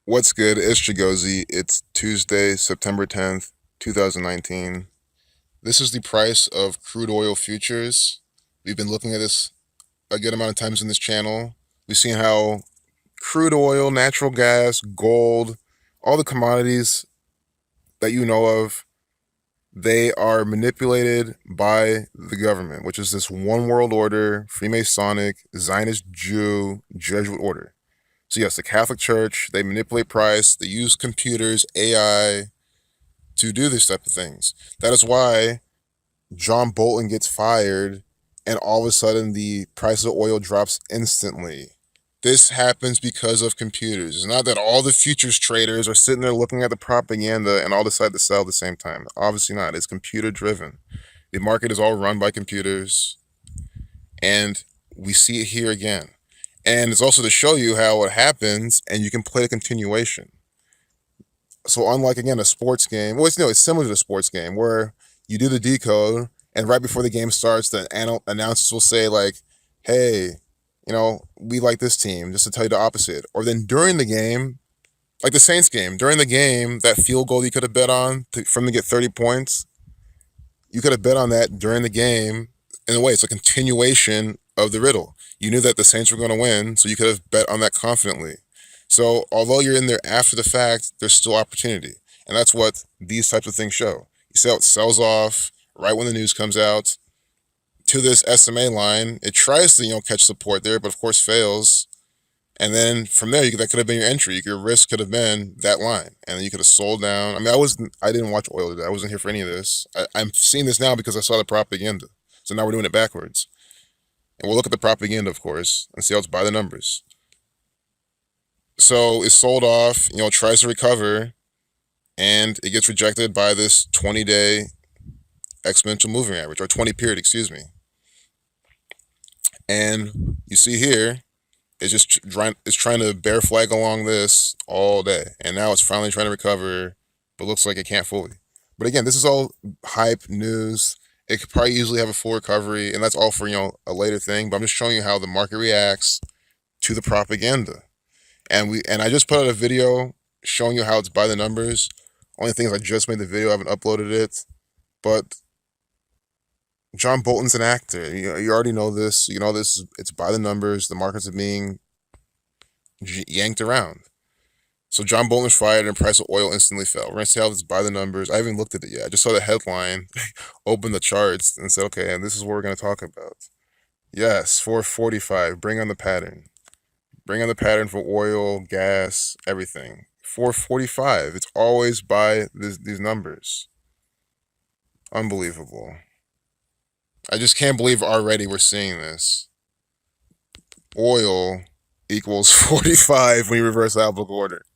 What's good? It's Chigozy. It's Tuesday, September 10th, 2019. This is the price of crude oil futures. We've been looking at this a good amount of times in this channel. We've seen how crude oil, natural gas, gold, all the commodities that you know of, they are manipulated by the government, which is this one world order, Freemasonic, Zionist Jew, Jesuit Order. So yes, the Catholic Church, they manipulate price, they use computers, AI to do these type of things. That is why John Bolton gets fired and all of a sudden the price of oil drops instantly. This happens because of computers. It's not that all the futures traders are sitting there looking at the propaganda and all decide to sell at the same time. Obviously not. It's computer driven. The market is all run by computers, and we see it here again. And it's also to show you how it happens, and you can play a continuation. So unlike, again, a sports game, well, it's similar to a sports game where you do the decode, and right before the game starts, the announcers will say like, "Hey, we like this team," just to tell you the opposite. Or then during the game, like the Saints game, during the game, that field goal you could have bet on for them to get 30 points, you could have bet on that during the game. In a way, it's a continuation of the riddle. You knew that the Saints were going to win, so you could have bet on that confidently. So although you're in there after the fact, there's still opportunity. And that's what these types of things show. You see how it sells off right when the news comes out to this SMA line. It tries to, catch support there, but of course fails. And then from there, that could have been your entry. Your risk could have been that line, and then you could have sold down. I mean, I didn't watch oil today. I wasn't here for any of this. I'm seeing this now because I saw the propaganda. So now we're doing it backwards, and we'll look at the propaganda, of course, and see how it's by the numbers. So it's sold off. Tries to recover, and it gets rejected by this 20-day exponential moving average, or 20 period, excuse me. And you see here, it's trying to bear flag along this all day, and now it's finally trying to recover, but looks like it can't fully. But again, this is all hype news. It could probably easily have a full recovery, and that's all for a later thing. But I'm just showing you how the market reacts to the propaganda, and I just put out a video showing you how it's by the numbers. Only thing is I just made the video, I haven't uploaded it, but John Bolton's an actor. You already know this. It's by the numbers. The markets are being yanked around. So John Bolton was fired and the price of oil instantly fell. We're going to see how this by the numbers. I haven't looked at it yet. I just saw the headline, opened the charts, and said, okay, and this is what we're going to talk about. Yes, 445. Bring on the pattern. Bring on the pattern for oil, gas, everything. 445. It's always by these numbers. Unbelievable. I just can't believe already we're seeing this. Oil equals 45 when you reverse alphabetical order.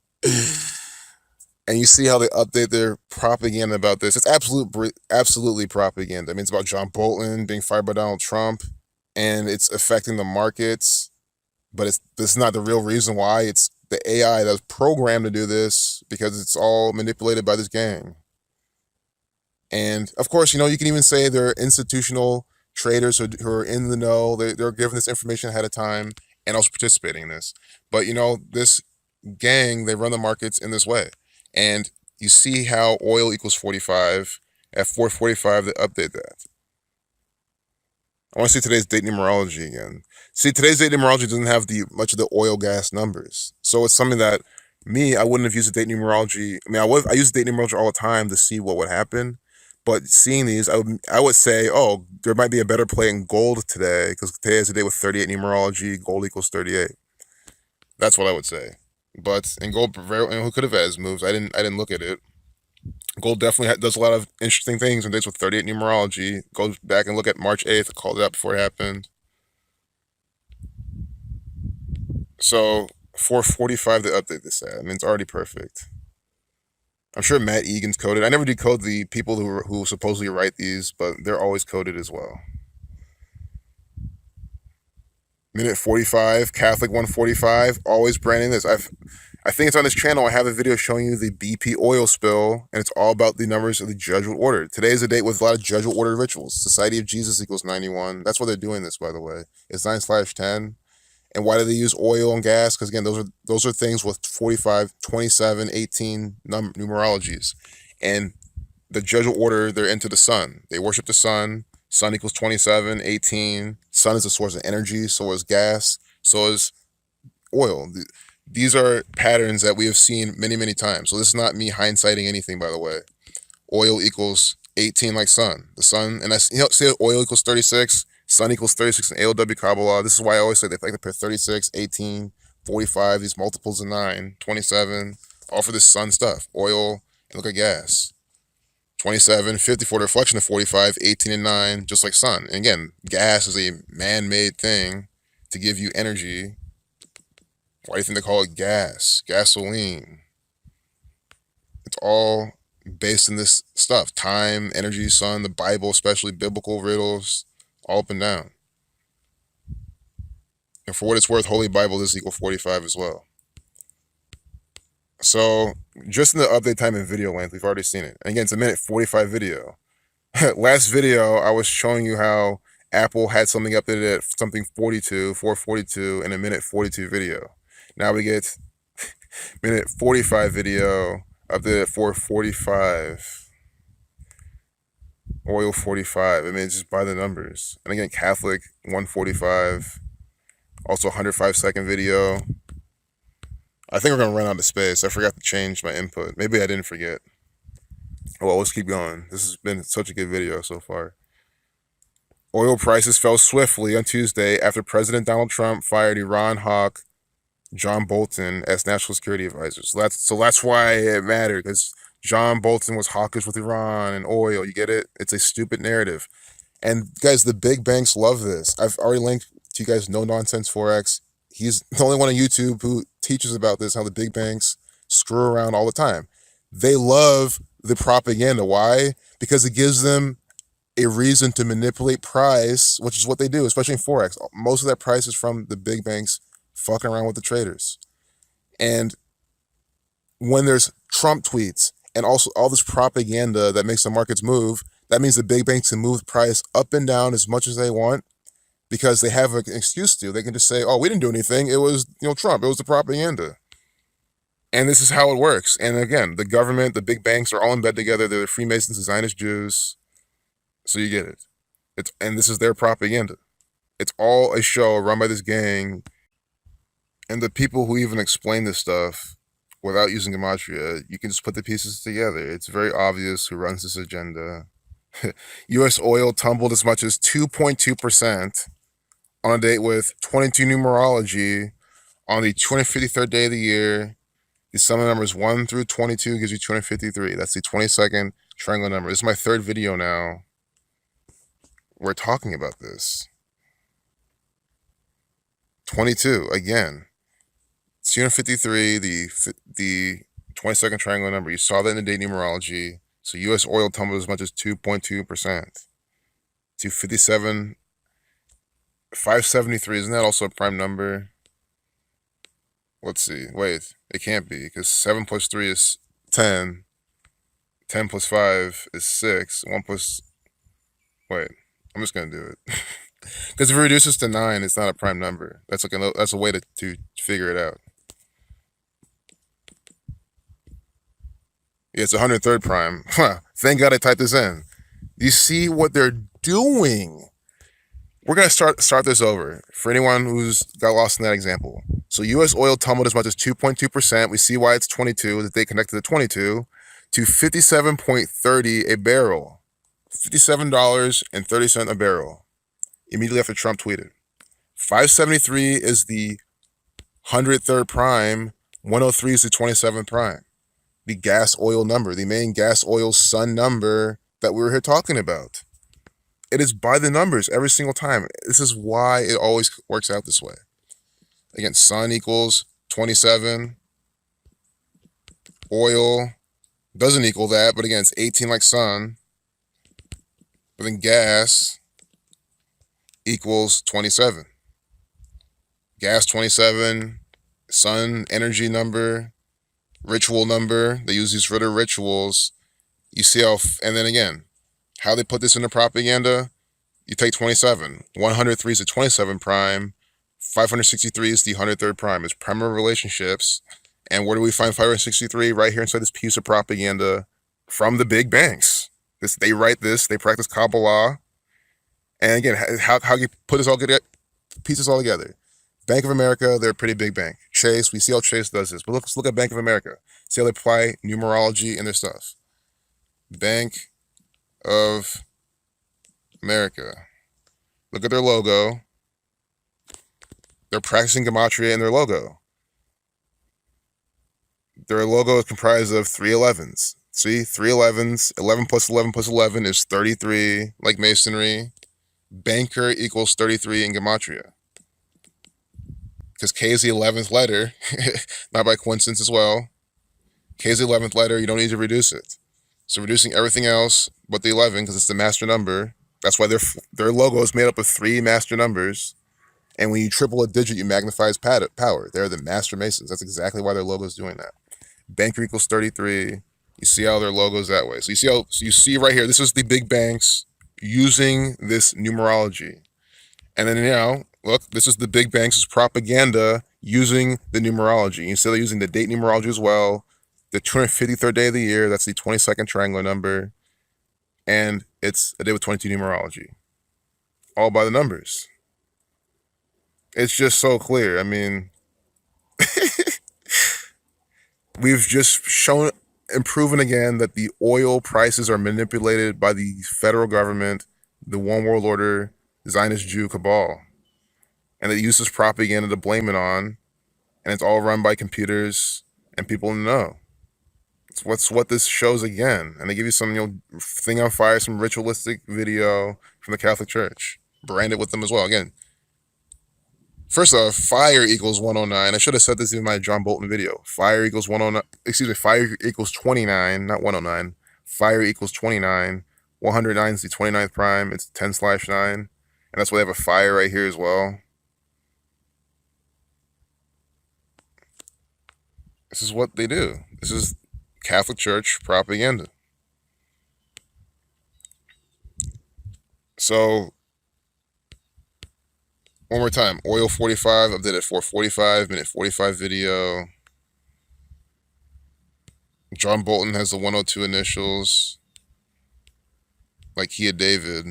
And you see how they update their propaganda about this. It's absolutely propaganda. I mean, it's about John Bolton being fired by Donald Trump, and it's affecting the markets. But this is not the real reason why. It's the AI that's programmed to do this because it's all manipulated by this gang. And of course, you can even say they're institutional traders who are in the know. They're given this information ahead of time and also participating in this. But this gang, they run the markets in this way. And you see how oil equals 45. At 445, they update that. I want to see today's date numerology again. See, today's date numerology doesn't have much of the oil gas numbers. So it's something that I wouldn't have used the date numerology. I mean, I use the date numerology all the time to see what would happen. But seeing these, I would say, oh, there might be a better play in gold today because today is a day with 38 numerology. Gold equals 38. That's what I would say. But in gold, who could have had his moves? I didn't look at it. Gold definitely does a lot of interesting things in days with 38 numerology. Go back and look at March 8th. I called it out before it happened. So 445 to update this at. I mean, it's already perfect. I'm sure Matt Egan's coded. I never decode the people who supposedly write these, but they're always coded as well. Minute 45, Catholic 145, always branding this. I think it's on this channel. I have a video showing you the BP oil spill, and it's all about the numbers of the Jesuit Order. Today is a date with a lot of Jesuit Order rituals. Society of Jesus equals 91. That's why they're doing this, by the way. It's 9/10. And why do they use oil and gas? Because again, those are things with 45, 27, 18 numerologies. And the Jesuit Order, they're into the sun. They worship the sun. Sun equals 27, 18. Sun is a source of energy. So is gas. So is oil. These are patterns that we have seen many, many times. So this is not me hindsighting anything, by the way. Oil equals 18 like sun. The sun, and I say oil equals 36. Sun equals 36 in AOW Kabbalah. This is why I always say they like to pair 36, 18, 45, these multiples of 9, 27, all for this sun stuff. Oil, and look at gas. 27, 54, the reflection of 45, 18 and 9, just like sun. And again, gas is a man-made thing to give you energy. Why do you think they call it gas? Gasoline. It's all based in this stuff. Time, energy, sun, the Bible, especially biblical riddles, all up and down. And for what it's worth, Holy Bible is equal 45 as well. So just in the update time and video length, we've already seen it. And again, it's a minute 45 video. Last video, I was showing you how Apple had something updated at something 442 in a minute 42 video. Now we get minute 45 video updated at 445. Oil 45. I mean, it's just by the numbers. And again, Catholic 145. Also 105-second video. I think we're going to run out of space. I forgot to change my input. Maybe I didn't forget. Well, let's keep going. This has been such a good video so far. Oil prices fell swiftly on Tuesday after President Donald Trump fired Iran hawk John Bolton as national security advisor. So that's why it mattered, because John Bolton was hawkish with Iran and oil. You get it? It's a stupid narrative. And guys, the big banks love this. I've already linked to you guys No Nonsense Forex. He's the only one on YouTube who teaches about this, how the big banks screw around all the time. They love the propaganda. Why? Because it gives them a reason to manipulate price, which is what they do, especially in Forex. Most of that price is from the big banks fucking around with the traders. And when there's Trump tweets and also all this propaganda that makes the markets move, that means the big banks can move the price up and down as much as they want because they have an excuse to. They can just say, oh, we didn't do anything. It was, Trump. It was the propaganda. And this is how it works. And again, the government, the big banks are all in bed together. They're the Freemasons, the Zionist Jews. So you get it. And this is their propaganda. It's all a show run by this gang. And the people who even explain this stuff without using gematria, you can just put the pieces together. It's very obvious who runs this agenda. U.S. oil tumbled as much as 2.2% on a date with 22 numerology on the 253rd day of the year. The sum of numbers 1 through 22 gives you 253. That's the 22nd triangle number. This is my third video now. We're talking about this. 22, again. 253, the 22nd triangle number. You saw that in the day numerology. So U.S. oil tumbled as much as 2.2% to 573. Isn't that also a prime number? Let's see. Wait, it can't be, because 7 plus 3 is 10. 10 plus 5 is 6. 1 plus... Wait, I'm just going to do it. Because if it reduces to 9, it's not a prime number. That's a way to figure it out. Yeah, it's 103rd prime. Thank God I typed this in. You see what they're doing? We're going to start this over for anyone who's got lost in that example. So U.S. oil tumbled as much as 2.2%. We see why it's 22, that they connected the 22 to 57.30 a barrel. $57.30 a barrel. Immediately after Trump tweeted. 573 is the 103rd prime. 103 is the 27th prime. The gas oil number, the main gas oil sun number that we were here talking about. It is by the numbers every single time. This is why it always works out this way. Again, sun equals 27. Oil doesn't equal that, but again, it's 18 like sun. But then gas equals 27. Gas 27, sun energy number, ritual number. They use these for their rituals. You see how, and then again, how they put this into propaganda. You take 27. 103 is a 27 prime. 563 is the 103rd prime. It's primary relationships. And where do we find 563? Right here inside this piece of propaganda from the big banks. They write this, they practice Kabbalah. And again, how you put this all together, pieces all together. Bank of America, they're a pretty big bank. Chase, we see how Chase does this. But let's look at Bank of America. See how they apply numerology in their stuff. Bank of America. Look at their logo. They're practicing gematria in their logo. Their logo is comprised of 3 11s. See, 3 11s, 11 plus 11 plus 11 is 33, like masonry. Banker equals 33 in gematria. Because K is the 11th letter, not by coincidence as well. K is the 11th letter, you don't need to reduce it. So reducing everything else but the 11, because it's the master number. That's why their logo is made up of 3 master numbers. And when you triple a digit, you magnify its power. They're the master masons. That's exactly why their logo is doing that. Banker equals 33. You see how their logo is that way. So you see right here, this is the big banks using this numerology. And then, look, this is the big banks' propaganda using the numerology. You see they're using the date numerology as well. The 253rd day of the year, that's the 22nd triangular number. And it's a day with 22 numerology. All by the numbers. It's just so clear. I mean, we've just shown and proven again that the oil prices are manipulated by the federal government, the One World Order, Zionist Jew cabal. And it uses propaganda to blame it on. And it's all run by computers and people in the know. It's what this shows again. And they give you some thing on fire, some ritualistic video from the Catholic Church. Branded with them as well. Again, first off, fire equals 109. I should have said this in my John Bolton video. Fire equals 109. Excuse me, fire equals 29, not 109. Fire equals 29. 109 is the 29th prime. It's 10/9. And that's why they have a fire right here as well. This is what they do. This is Catholic Church propaganda. So, one more time. Oil 45, I did it for 45, minute 45 video. John Bolton has the 102 initials. Like Kia David.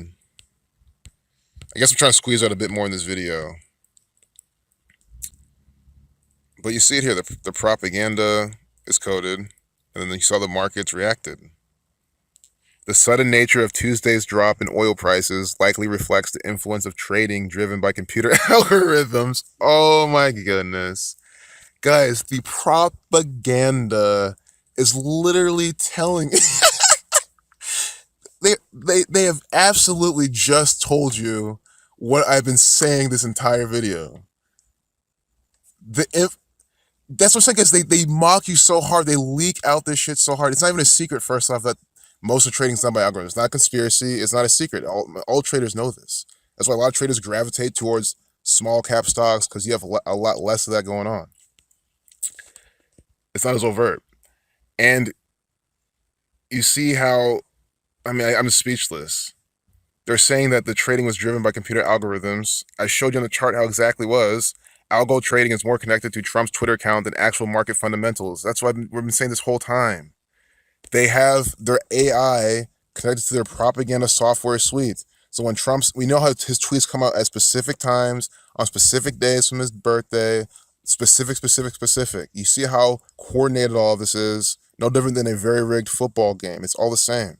I guess I'm trying to squeeze out a bit more in this video. But you see it here, the propaganda is coded, and then you saw the markets reacted. The sudden nature of Tuesday's drop in oil prices likely reflects the influence of trading driven by computer algorithms. Oh my goodness. Guys, the propaganda is literally telling... They have absolutely just told you what I've been saying this entire video. That's what I'm saying, guys. They mock you so hard. They leak out this shit so hard. It's not even a secret, first off, that most of trading is done by algorithms. It's not a conspiracy. It's not a secret. All traders know this. That's why a lot of traders gravitate towards small cap stocks, because you have a lot less of that going on. It's not as overt. And you see how, I'm speechless. They're saying that the trading was driven by computer algorithms. I showed you on the chart how exactly it was. Algo trading is more connected to Trump's Twitter account than actual market fundamentals. That's what we've been saying this whole time. They have their AI connected to their propaganda software suite. So when we know how his tweets come out at specific times, on specific days from his birthday, specific. You see how coordinated all of this is. No different than a very rigged football game. It's all the same.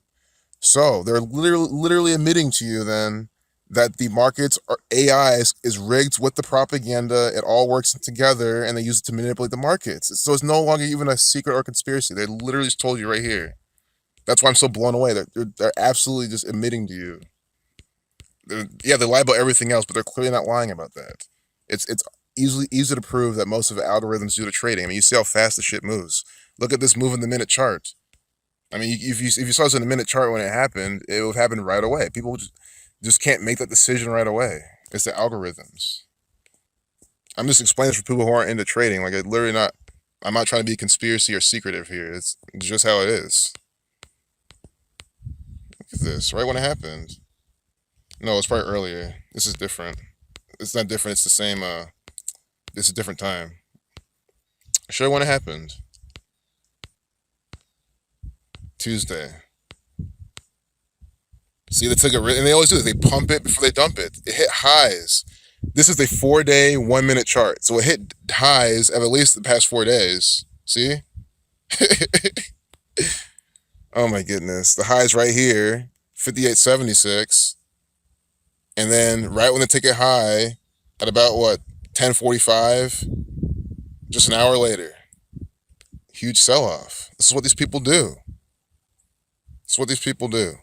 So they're literally admitting to you then that the markets are AI is rigged with the propaganda. It all works together, and they use it to manipulate the markets. So it's no longer even a secret or conspiracy. They literally just told you right here. That's why I'm so blown away. They're absolutely just admitting to you. They lie about everything else, but they're clearly not lying about that. It's easy to prove that most of the algorithms do the trading. You see how fast the shit moves. Look at this move in the minute chart. If you saw this in a minute chart when it happened, it would happen right away. People just can't make that decision right away. It's the algorithms. I'm just explaining this for people who aren't into trading. I'm not trying to be conspiracy or secretive here. It's just how it is. Look at this, right when it happened. No, it's probably earlier. This is different. It's not different, it's the same It's a different time. Show you when it happened. Tuesday. See, they took it, and they always do this. They pump it before they dump it. It hit highs. This is the 4-day, 1-minute chart. So it hit highs of at least the past 4 days. See? Oh my goodness. The highs right here, 58.76. And then right when they take it high, at about what, 10:45, just an hour later, huge sell-off. This is what these people do. This is what these people do.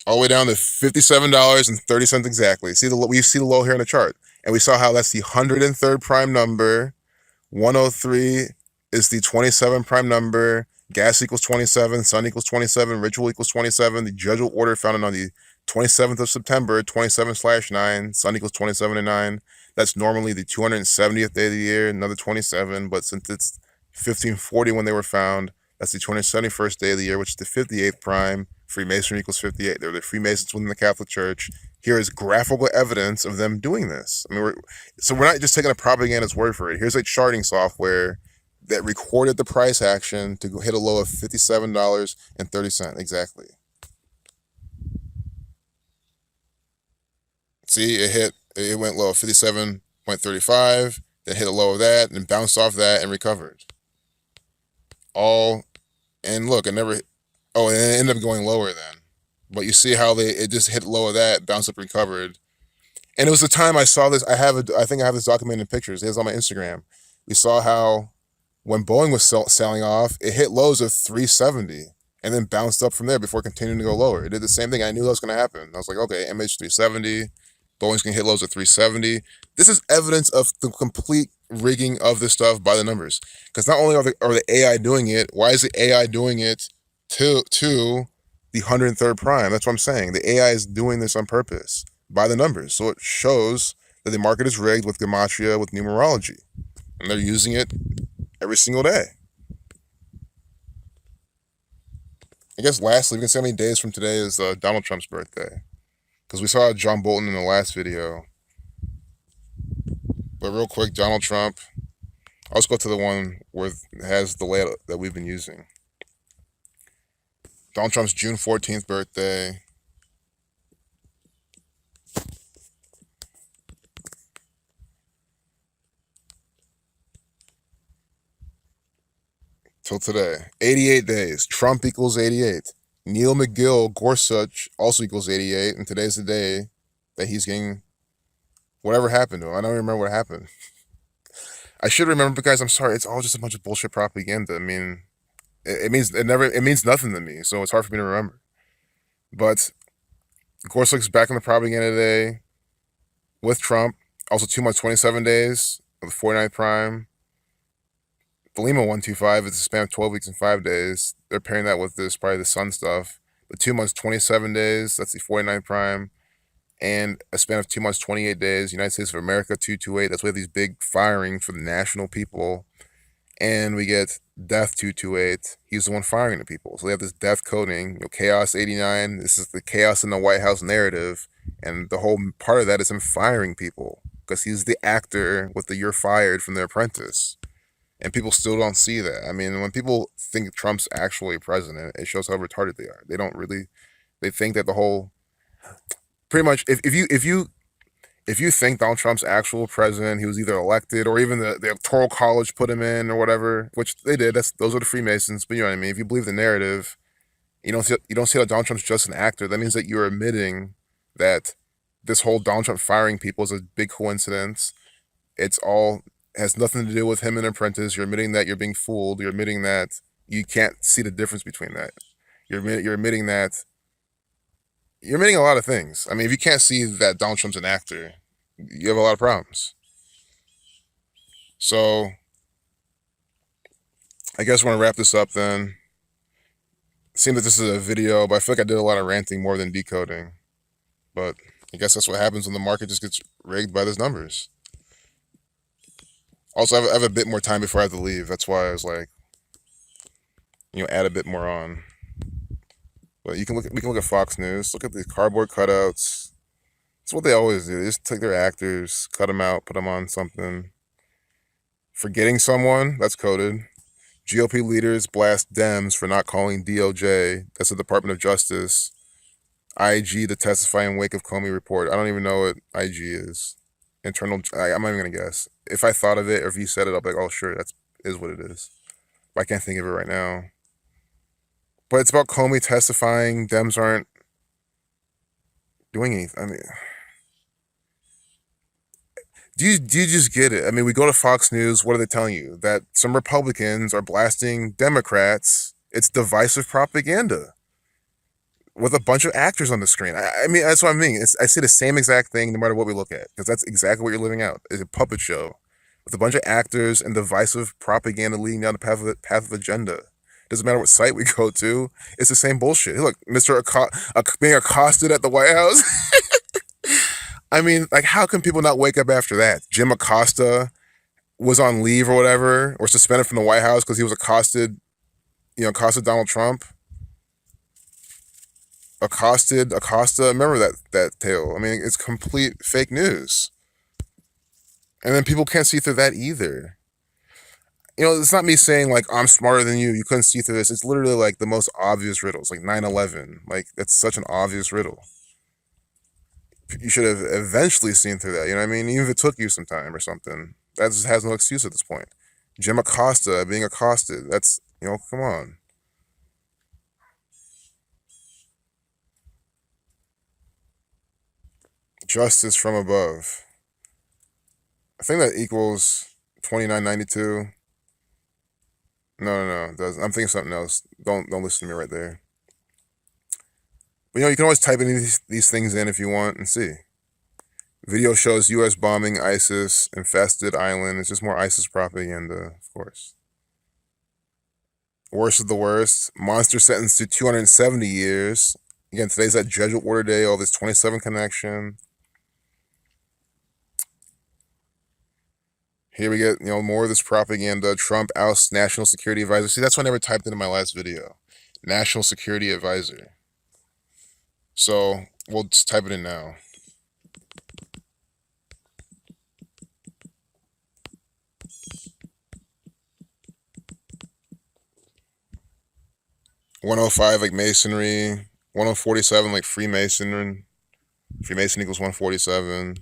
All the way down to $57.30 exactly. We see the low here in the chart. And we saw how that's the 103rd prime number. 103 is the 27 prime number. Gas equals 27. Sun equals 27. Ritual equals 27. The Jesuit Order founded on the 27th of September, 27/9. Sun equals 27 and 9. That's normally the 270th day of the year, another 27. But since it's 1540 when they were found, that's the 271st day of the year, which is the 58th prime. Freemasonry equals 58. They're the Freemasons within the Catholic Church. Here is graphical evidence of them doing this. I mean, we're not just taking a propagandist's word for it. Here's a charting software that recorded the price action to hit a low of $57.30 exactly. See, it went low of 57.35, then hit a low of that, and bounced off that and recovered. And look, it never. Oh, and it ended up going lower then. But you see how it just hit low of that, bounced up, recovered. And it was the time I saw this. I think I have this documented in pictures. It was on my Instagram. We saw how when Boeing was selling off, it hit lows of 370 and then bounced up from there before continuing to go lower. It did the same thing. I knew that was going to happen. I was like, okay, MH 370, Boeing's going to hit lows of 370. This is evidence of the complete rigging of this stuff by the numbers. Because not only are the AI doing it, why is the AI doing it to the 103rd prime? That's what I'm saying. The AI is doing this on purpose by the numbers. So it shows that the market is rigged with gematria, with numerology. And they're using it every single day. I guess lastly, we can see how many days from today is Donald Trump's birthday. Because we saw John Bolton in the last video. But real quick, Donald Trump. I'll just go to the one where it has the layout that we've been using. Donald Trump's June 14th birthday. Till today. 88 days. Trump equals 88. Neil McGill Gorsuch also equals 88. And today's the day that he's getting whatever happened to him. I don't remember what happened. I should remember, guys. I'm sorry. It's all just a bunch of bullshit propaganda. I mean, it means nothing to me. So it's hard for me to remember. But Gorsuch's back in the propaganda today with Trump. Also 2 months, 27 days of the 49th prime. The Lima 125 is a span of 12 weeks and 5 days. They're pairing that with probably the Sun stuff. But 2 months, 27 days, that's the 49th prime. And a span of 2 months, 28 days, United States of America 228. That's why we have these big firings for the national people. And we get Death 228. He's the one firing the people. So they have this death coding, Chaos 89. This is the chaos in the White House narrative. And the whole part of that is him firing people. Because he's the actor with the "you're fired" from The Apprentice. And people still don't see that. I mean, when people think Trump's actually president, it shows how retarded they are. They don't really, they think that the whole, pretty much, if you think Donald Trump's actual president, he was either elected or even the Electoral College put him in or whatever, which they did. Those are the Freemasons. But you know what I mean. If you believe the narrative, you don't see that Donald Trump's just an actor. That means that you're admitting that this whole Donald Trump firing people is a big coincidence. Has nothing to do with him and Apprentice. You're admitting that you're being fooled. You're admitting that you can't see the difference between that. You're admitting that you're admitting a lot of things. I mean, if you can't see that Donald Trump's an actor, you have a lot of problems. So I guess we're gonna wrap this up then. It seems that this is a video, but I feel like I did a lot of ranting more than decoding. But I guess that's what happens when the market just gets rigged by those numbers. Also, I have a bit more time before I have to leave. That's why I was like, add a bit more on. But we can look at Fox News. Look at the cardboard cutouts. It's what they always do. They just take their actors, cut them out, put them on something. Forgetting someone, that's coded. GOP leaders blast Dems for not calling DOJ, that's the Department of Justice, IG to testify in wake of Comey report. I don't even know what IG is. Internal, I'm not even going to guess. If I thought of it or if you said it, I'll be like, oh, sure, that's is what it is. But I can't think of it right now. But it's about Comey testifying. Dems aren't doing anything. I mean, do you just get it? I mean, we go to Fox News. What are they telling you? That some Republicans are blasting Democrats. It's divisive propaganda with a bunch of actors on the screen. I mean, that's what I mean. I see the same exact thing no matter what we look at, because that's exactly what you're living out. It's a puppet show with a bunch of actors and divisive propaganda leading down the path of agenda. Doesn't matter what site we go to. It's the same bullshit. Hey, look, Mr. Being accosted at the White House. I mean, like, how can people not wake up after that? Jim Acosta was on leave or whatever, or suspended from the White House because he was accosted Donald Trump. Accosted Acosta. Remember that tale? I mean, it's complete fake news. And then people can't see through that either. It's not me saying like I'm smarter than you. You couldn't see through this. It's literally like the most obvious riddles, like 9/11. Like, that's such an obvious riddle. You should have eventually seen through that. You know what I mean? Even if it took you some time or something, that just has no excuse at this point. Jim Acosta being accosted. That's, come on. Justice from above. I think that equals 2992. No. I'm thinking something else. Don't listen to me right there. But you can always type any of these things in if you want and see. Video shows U.S. bombing ISIS infested island. It's just more ISIS propaganda, of course. Worst of the worst. Monster sentenced to 270 years. Again, today's that Jesuit Order day. All this 27 connection. Here we get, more of this propaganda. Trump ousts National Security Advisor. See, that's what I never typed into my last video. National Security Advisor. So we'll just type it in now. $105 like Masonry. 1047 like Freemason. Freemason equals 147.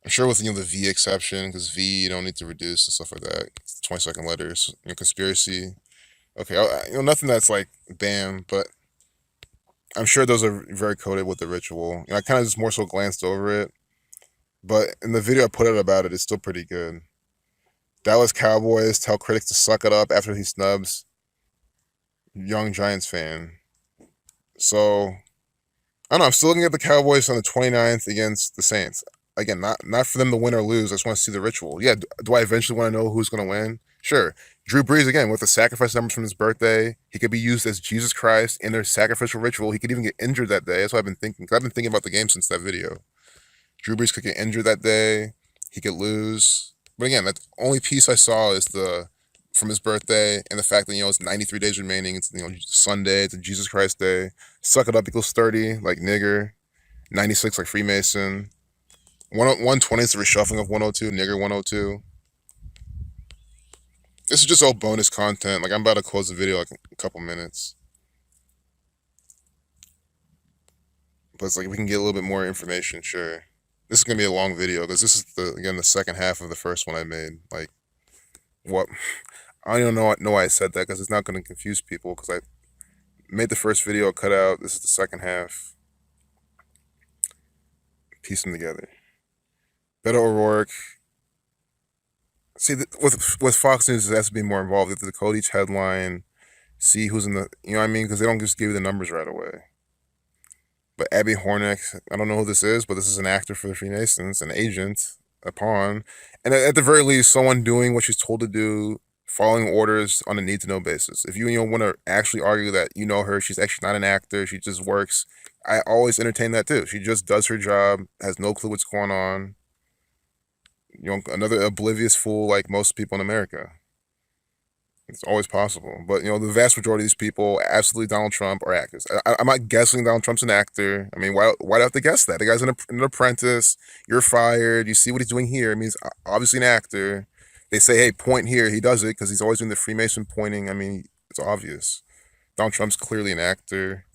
I'm sure with the V exception, because V you don't need to reduce and stuff like that. It's 22nd letters. Conspiracy. Okay, nothing that's like bam, but I'm sure those are very coded with the ritual. I kind of just more so glanced over it, but in the video I put out about it, it's still pretty good. Dallas Cowboys tell critics to suck it up after he snubs young Giants fan. So, I don't know. I'm still looking at the Cowboys on the 29th against the Saints. Again, not for them to win or lose. I just want to see the ritual. Yeah, do I eventually want to know who's going to win? Sure. Drew Brees, again, with the sacrifice numbers from his birthday, he could be used as Jesus Christ in their sacrificial ritual. He could even get injured that day. That's what I've been thinking. I've been thinking about the game since that video. Drew Brees could get injured that day. He could lose. But again, the only piece I saw is from his birthday and the fact that, it's 93 days remaining. It's, Sunday. It's a Jesus Christ day. Suck it up equals 30, like nigger. 96, like Freemason. 120 is the reshuffling of 102, nigger 102. This is just all bonus content. Like, I'm about to close the video like a couple minutes. But it's like we can get a little bit more information, sure. This is going to be a long video because this is, the second half of the first one I made. Like, what? I don't even know why I said that, because it's not going to confuse people, because I made the first video, cut out. This is the second half. Piece them together. Beto O'Rourke. See, with Fox News, it has to be more involved. You have to decode each headline, see who's in the, you know what I mean? Because they don't just give you the numbers right away. But Abby Hornick, I don't know who this is, but this is an actor for the Freemasons, an agent, a pawn. And at the very least, someone doing what she's told to do, following orders on a need-to-know basis. If you want to actually argue that you know her, she's actually not an actor, she just works, I always entertain that too. She just does her job, has no clue what's going on. Another oblivious fool like most people in America. It's always possible. But, the vast majority of these people, absolutely Donald Trump, are actors. I'm not guessing Donald Trump's an actor. I mean, why do I have to guess that? The guy's an apprentice. You're fired. You see what he's doing here. I mean, he's obviously an actor. They say, hey, point here. He does it because he's always doing the Freemason pointing. I mean, it's obvious. Donald Trump's clearly an actor.